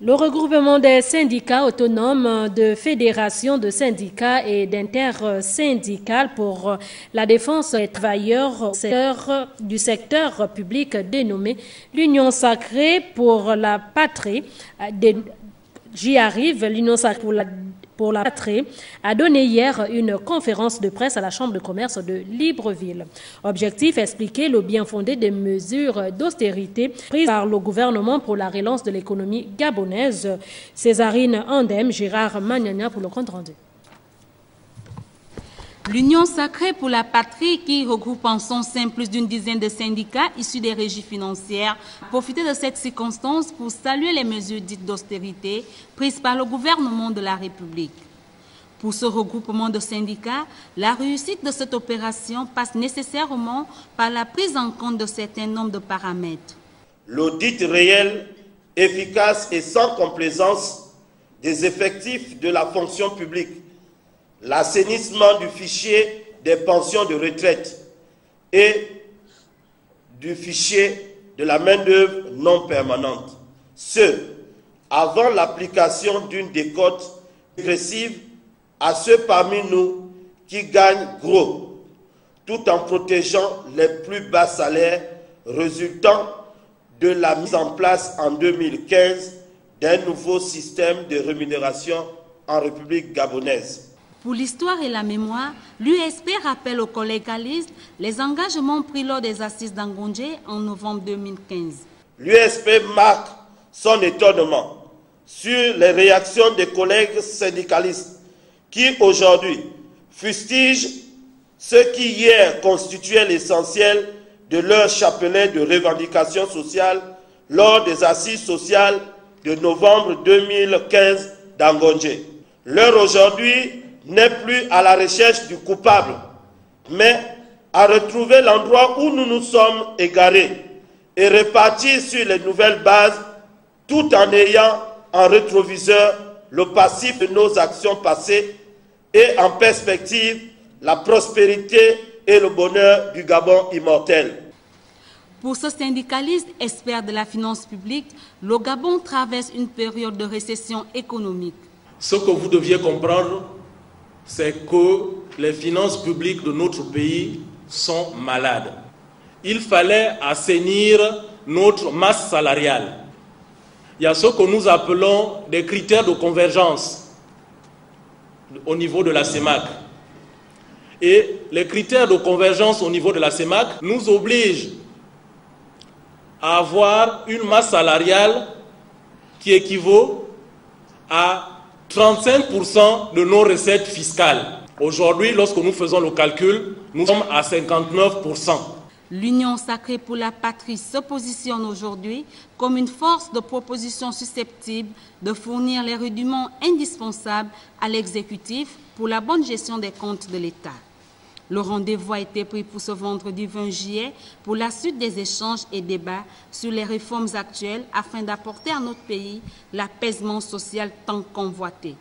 Le regroupement des syndicats autonomes de fédérations de syndicats et d'intersyndicales pour la défense des travailleurs du secteur public dénommé l'Union sacrée pour la patrie, j'y arrive, l'Union sacrée pour la patrie a donné hier une conférence de presse à la Chambre de commerce de Libreville. Objectif, expliquer le bien fondé des mesures d'austérité prises par le gouvernement pour la relance de l'économie gabonaise. Césarine Andem, Gérard Magnania pour le compte rendu. L'Union sacrée pour la patrie, qui regroupe en son sein plus d'une dizaine de syndicats issus des régies financières, a profité de cette circonstance pour saluer les mesures dites d'austérité prises par le gouvernement de la République. Pour ce regroupement de syndicats, la réussite de cette opération passe nécessairement par la prise en compte de certains nombres de paramètres. L'audit réel, efficace et sans complaisance des effectifs de la fonction publique, l'assainissement du fichier des pensions de retraite et du fichier de la main-d'œuvre non permanente. Ce, avant l'application d'une décote progressive à ceux parmi nous qui gagnent gros, tout en protégeant les plus bas salaires résultant de la mise en place en 2015 d'un nouveau système de rémunération en République gabonaise. Pour l'histoire et la mémoire, l'USP rappelle aux collègues galistes les engagements pris lors des assises d'Angondje en novembre 2015. L'USP marque son étonnement sur les réactions des collègues syndicalistes qui aujourd'hui fustigent ce qui hier constituait l'essentiel de leur chapelet de revendications sociales lors des assises sociales de novembre 2015 d'Angondje. L'heure aujourd'hui n'est plus à la recherche du coupable, mais à retrouver l'endroit où nous nous sommes égarés et repartir sur les nouvelles bases tout en ayant en rétroviseur le passif de nos actions passées et en perspective la prospérité et le bonheur du Gabon immortel. Pour ce syndicaliste expert de la finance publique, le Gabon traverse une période de récession économique. Ce que vous deviez comprendre, c'est que les finances publiques de notre pays sont malades. Il fallait assainir notre masse salariale. Il y a ce que nous appelons des critères de convergence au niveau de la CEMAC. Et les critères de convergence au niveau de la CEMAC nous obligent à avoir une masse salariale qui équivaut à 35% de nos recettes fiscales. Aujourd'hui, lorsque nous faisons le calcul, nous sommes à 59%. L'Union sacrée pour la patrie se positionne aujourd'hui comme une force de proposition susceptible de fournir les rudiments indispensables à l'exécutif pour la bonne gestion des comptes de l'État. Le rendez-vous a été pris pour ce vendredi 20 juillet pour la suite des échanges et débats sur les réformes actuelles afin d'apporter à notre pays l'apaisement social tant convoité.